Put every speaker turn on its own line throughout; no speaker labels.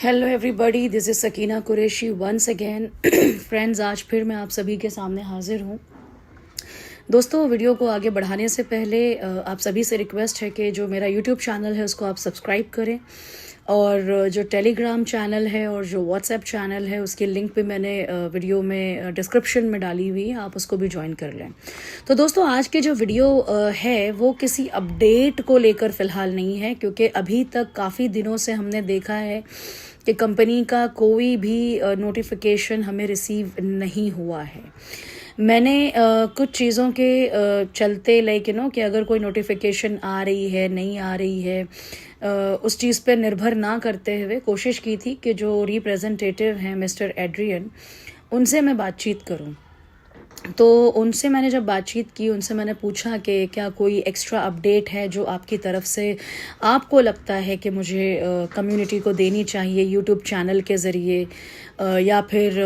Hello everybody, this is Sakina Qureshi once again. Friends, आज फिर मैं आप सभी के सामने हाजिर हूँ। दोस्तों, वीडियो को आगे बढ़ाने से पहले आप सभी से रिक्वेस्ट है कि जो मेरा यूट्यूब चैनल है उसको आप सब्सक्राइब करें, और जो टेलीग्राम चैनल है और जो व्हाट्सएप चैनल है उसकी लिंक भी मैंने वीडियो में डिस्क्रिप्शन में डाली हुई है, आप उसको भी ज्वाइन कर लें। तो दोस्तों, आज के जो वीडियो है वो किसी अपडेट को लेकर फ़िलहाल नहीं है, क्योंकि अभी तक काफ़ी दिनों से हमने देखा है कि कंपनी का कोई भी नोटिफिकेशन हमें रिसीव नहीं हुआ है। मैंने कुछ चीज़ों के चलते कि अगर कोई नोटिफिकेशन आ रही है नहीं आ रही है, उस चीज़ पे निर्भर ना करते हुए कोशिश की थी कि जो रिप्रेजेंटेटिव हैं मिस्टर एड्रियन, उनसे मैं बातचीत करूं। तो उनसे मैंने जब बातचीत की, उनसे मैंने पूछा कि क्या कोई एक्स्ट्रा अपडेट है जो आपकी तरफ से आपको लगता है कि मुझे कम्युनिटी को देनी चाहिए यूट्यूब चैनल के ज़रिए, या फिर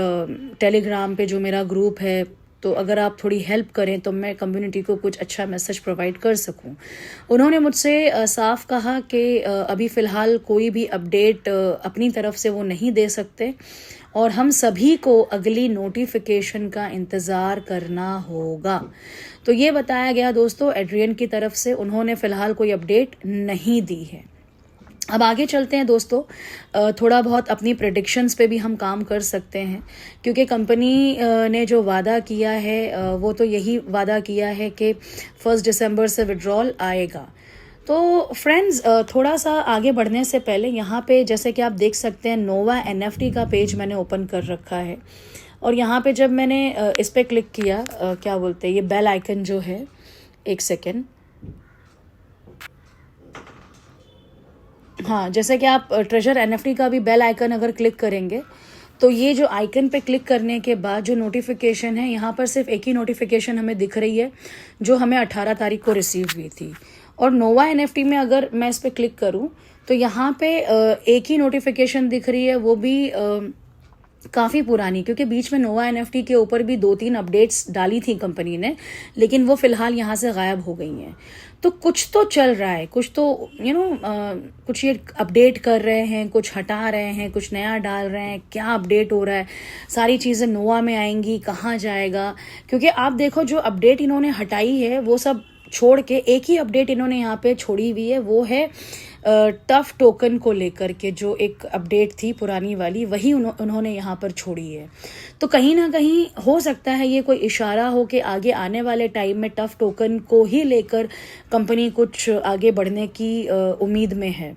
टेलीग्राम पे जो मेरा ग्रुप है, तो अगर आप थोड़ी हेल्प करें तो मैं कम्युनिटी को कुछ अच्छा मैसेज प्रोवाइड कर सकूं। उन्होंने मुझसे साफ कहा कि अभी फ़िलहाल कोई भी अपडेट अपनी तरफ से वो नहीं दे सकते, और हम सभी को अगली नोटिफिकेशन का इंतज़ार करना होगा। तो ये बताया गया दोस्तों एड्रियन की तरफ से, उन्होंने फ़िलहाल कोई अपडेट नहीं दी है। अब आगे चलते हैं दोस्तों, थोड़ा बहुत अपनी प्रेडिक्शंस पे भी हम काम कर सकते हैं, क्योंकि कंपनी ने जो वादा किया है वो तो यही वादा किया है कि 1 दिसंबर से विड्रॉल आएगा। तो फ्रेंड्स, थोड़ा सा आगे बढ़ने से पहले यहाँ पे जैसे कि आप देख सकते हैं, नोवा एनएफटी का पेज मैंने ओपन कर रखा है, और यहाँ पे जब मैंने इस पर क्लिक किया, क्या बोलते हैं, ये बेल आइकन जो है, एक सेकेंड, हाँ, जैसे कि आप ट्रेजर एनएफटी का भी बेल आइकन अगर क्लिक करेंगे तो ये जो आइकन पे क्लिक करने के बाद जो नोटिफिकेशन है, यहाँ पर सिर्फ एक ही नोटिफिकेशन हमें दिख रही है जो हमें 18 तारीख को रिसीव हुई थी। और नोवा एनएफटी में अगर मैं इस पर क्लिक करूँ तो यहाँ पे एक ही नोटिफिकेशन दिख रही है, वो भी काफ़ी पुरानी, क्योंकि बीच में नोवा एनएफटी के ऊपर भी 2-3 अपडेट्स डाली थी कंपनी ने, लेकिन वो फ़िलहाल यहाँ से गायब हो गई हैं। तो कुछ तो चल रहा है, कुछ तो कुछ ये अपडेट कर रहे हैं, कुछ हटा रहे हैं, कुछ नया डाल रहे हैं, क्या अपडेट हो रहा है, सारी चीज़ें नोवा में आएंगी, कहाँ जाएगा। क्योंकि आप देखो, जो अपडेट इन्होंने हटाई है वो सब छोड़ के एक ही अपडेट इन्होंने यहाँ पे छोड़ी हुई है, वो है टफ टोकन को लेकर के जो एक अपडेट थी पुरानी वाली, वही उन्होंने यहाँ पर छोड़ी है। तो कहीं ना कहीं हो सकता है ये कोई इशारा हो कि आगे आने वाले टाइम में टफ टोकन को ही लेकर कंपनी कुछ आगे बढ़ने की उम्मीद में है,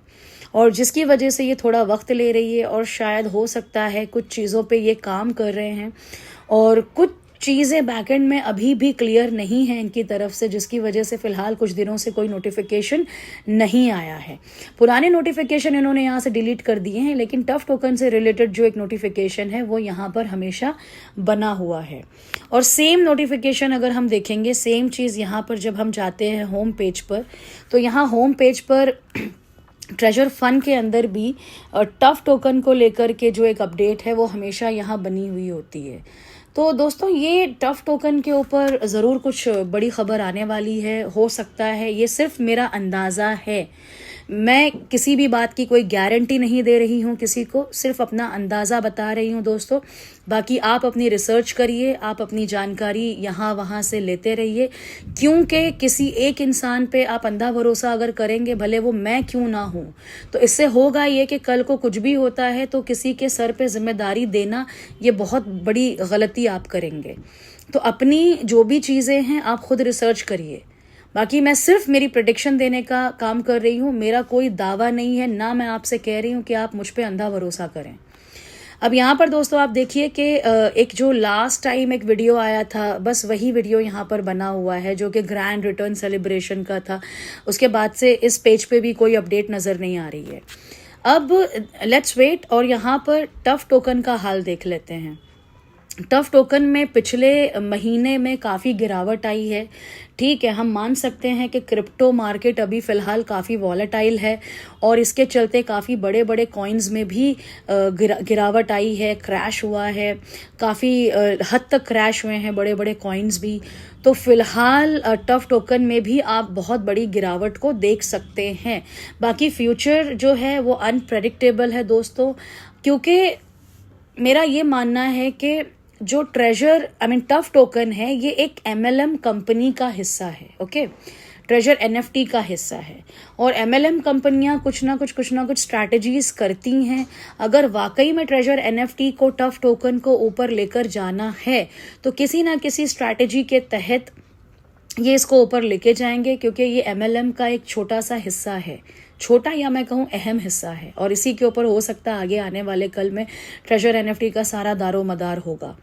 और जिसकी वजह से ये थोड़ा वक्त ले रही है, और शायद हो सकता है कुछ चीज़ों पे ये काम कर रहे हैं, और कुछ चीज़ें बैकएंड में अभी भी क्लियर नहीं है इनकी तरफ से, जिसकी वजह से फ़िलहाल कुछ दिनों से कोई नोटिफिकेशन नहीं आया है। पुराने नोटिफिकेशन इन्होंने यहाँ से डिलीट कर दिए हैं, लेकिन टफ टोकन से रिलेटेड जो एक नोटिफिकेशन है वो यहाँ पर हमेशा बना हुआ है। और सेम नोटिफिकेशन अगर हम देखेंगे, सेम चीज़ यहाँ पर जब हम जाते हैं होम पेज पर, तो यहाँ होम पेज पर ट्रेजर फंड के अंदर भी टफ टोकन को लेकर के जो एक अपडेट है वो हमेशा यहाँ बनी हुई होती है। तो दोस्तों, ये टफ टोकन के ऊपर ज़रूर कुछ बड़ी खबर आने वाली है, हो सकता है। ये सिर्फ मेरा अंदाज़ा है, मैं किसी भी बात की कोई गारंटी नहीं दे रही हूँ किसी को, सिर्फ अपना अंदाज़ा बता रही हूँ दोस्तों। बाकी आप अपनी रिसर्च करिए, आप अपनी जानकारी यहाँ वहाँ से लेते रहिए, क्योंकि किसी एक इंसान पे आप अंधा भरोसा अगर करेंगे, भले वो मैं क्यों ना हूँ, तो इससे होगा ये कि कल को कुछ भी होता है तो किसी के सर पे जिम्मेदारी देना, ये बहुत बड़ी गलती आप करेंगे। तो अपनी जो भी चीज़ें हैं आप खुद रिसर्च करिए। बाकी मैं सिर्फ मेरी प्रेडिक्शन देने का काम कर रही हूँ, मेरा कोई दावा नहीं है, ना मैं आपसे कह रही हूँ कि आप मुझ पे अंधा भरोसा करें। अब यहाँ पर दोस्तों आप देखिए कि एक जो लास्ट टाइम एक वीडियो आया था, बस वही वीडियो यहाँ पर बना हुआ है, जो कि ग्रैंड रिटर्न सेलिब्रेशन का था। उसके बाद से इस पेज पे भी कोई अपडेट नज़र नहीं आ रही है। अब लेट्स वेट, और यहाँ पर टफ टोकन का हाल देख लेते हैं। टफ टोकन में पिछले महीने में काफ़ी गिरावट आई है। ठीक है, हम मान सकते हैं कि क्रिप्टो मार्केट अभी फ़िलहाल काफ़ी वॉलेटाइल है और इसके चलते काफ़ी बड़े बड़े कॉइन्स में भी गिरावट आई है, क्रैश हुआ है, काफ़ी हद तक क्रैश हुए हैं बड़े बड़े कॉइन्स भी। तो फ़िलहाल टफ टोकन में भी आप बहुत बड़ी गिरावट को देख सकते हैं। बाकी फ्यूचर जो है वो अनप्रेडिक्टेबल है दोस्तों, क्योंकि मेरा ये मानना है कि जो ट्रेजर टफ टोकन है ये एक MLM कंपनी का हिस्सा है। ओके, ट्रेजर NFT का हिस्सा है और MLM कंपनियां कुछ ना कुछ स्ट्रैटेजीज करती हैं। अगर वाकई में ट्रेजर NFT को टफ टोकन को ऊपर लेकर जाना है तो किसी ना किसी स्ट्रैटेजी के तहत ये इसको ऊपर लेके जाएंगे, क्योंकि ये MLM का एक छोटा सा हिस्सा है, छोटा या मैं कहूँ अहम हिस्सा है, और इसी के ऊपर हो सकता है आगे आने वाले कल में ट्रेजर NFT का सारा दारो मदार होगा।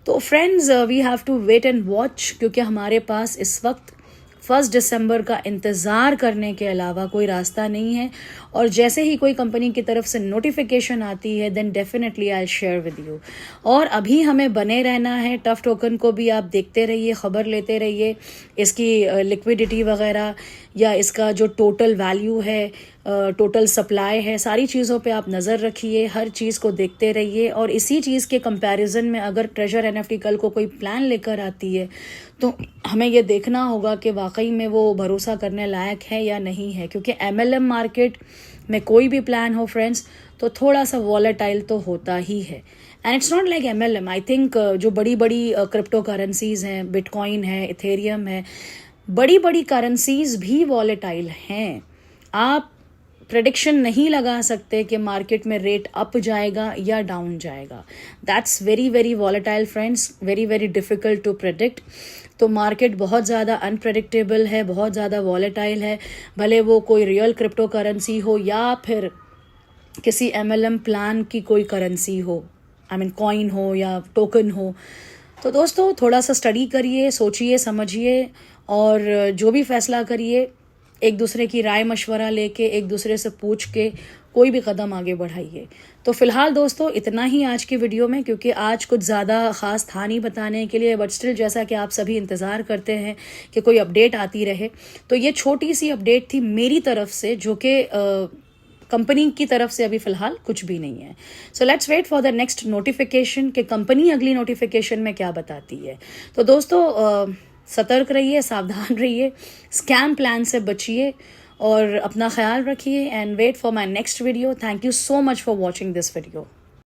तो friends, we have to wait and watch, क्योंकि हमारे पास इस वक्त 1 दिसंबर का इंतज़ार करने के अलावा कोई रास्ता नहीं है। और जैसे ही कोई कंपनी की तरफ से नोटिफिकेशन आती है then definitely I share with you. और अभी हमें बने रहना है, टफ टोकन को भी आप देखते रहिए, ख़बर लेते रहिए, इसकी लिक्विडिटी वगैरह या इसका जो टोटल वैल्यू है, टोटल सप्लाई है, सारी चीज़ों पे आप नज़र रखिए, हर चीज़ को देखते रहिए। और इसी चीज़ के कंपैरिजन में अगर ट्रेजर NFT कल को कोई प्लान लेकर आती है तो हमें ये देखना होगा कि वाकई में वो भरोसा करने लायक है या नहीं है, क्योंकि MLM मार्केट में कोई भी प्लान हो फ्रेंड्स तो थोड़ा सा वॉलेटाइल तो होता ही है। And it's not like MLM, I think जो बड़ी बड़ी क्रिप्टो करेंसीज हैं, बिटकॉइन है, इथेरियम है, बड़ी बड़ी करेंसीज भी वॉलेटाइल हैं। आप प्रेडिक्शन नहीं लगा सकते कि मार्केट में रेट अप जाएगा या डाउन जाएगा। That's very very volatile friends, very very difficult to predict. तो मार्केट बहुत ज़्यादा अनप्रेडिक्टेबल है, बहुत ज़्यादा वॉलेटाइल है, भले वो कोई रियल क्रिप्टो करेंसी हो या फिर किसी MLM प्लान की कोई करेंसी हो, कॉइन हो या टोकन हो। तो दोस्तों थोड़ा सा स्टडी करिए, सोचिए समझिए और जो भी फैसला करिए एक दूसरे की राय मशवरा लेके, एक दूसरे से पूछ के कोई भी कदम आगे बढ़ाइए। तो फिलहाल दोस्तों इतना ही आज की वीडियो में, क्योंकि आज कुछ ज़्यादा ख़ास था नहीं बताने के लिए, बट स्टिल जैसा कि आप सभी इंतज़ार करते हैं कि कोई अपडेट आती रहे, तो ये छोटी सी अपडेट थी मेरी तरफ से, जो कि कंपनी की तरफ से अभी फ़िलहाल कुछ भी नहीं है। So let's wait for the next notification कि कंपनी अगली नोटिफिकेशन में क्या बताती है। तो दोस्तों सतर्क रहिए, सावधान रहिए, स्कैम प्लान से बचिए और अपना ख्याल रखिए and wait for my next video. Thank you so much for watching this video.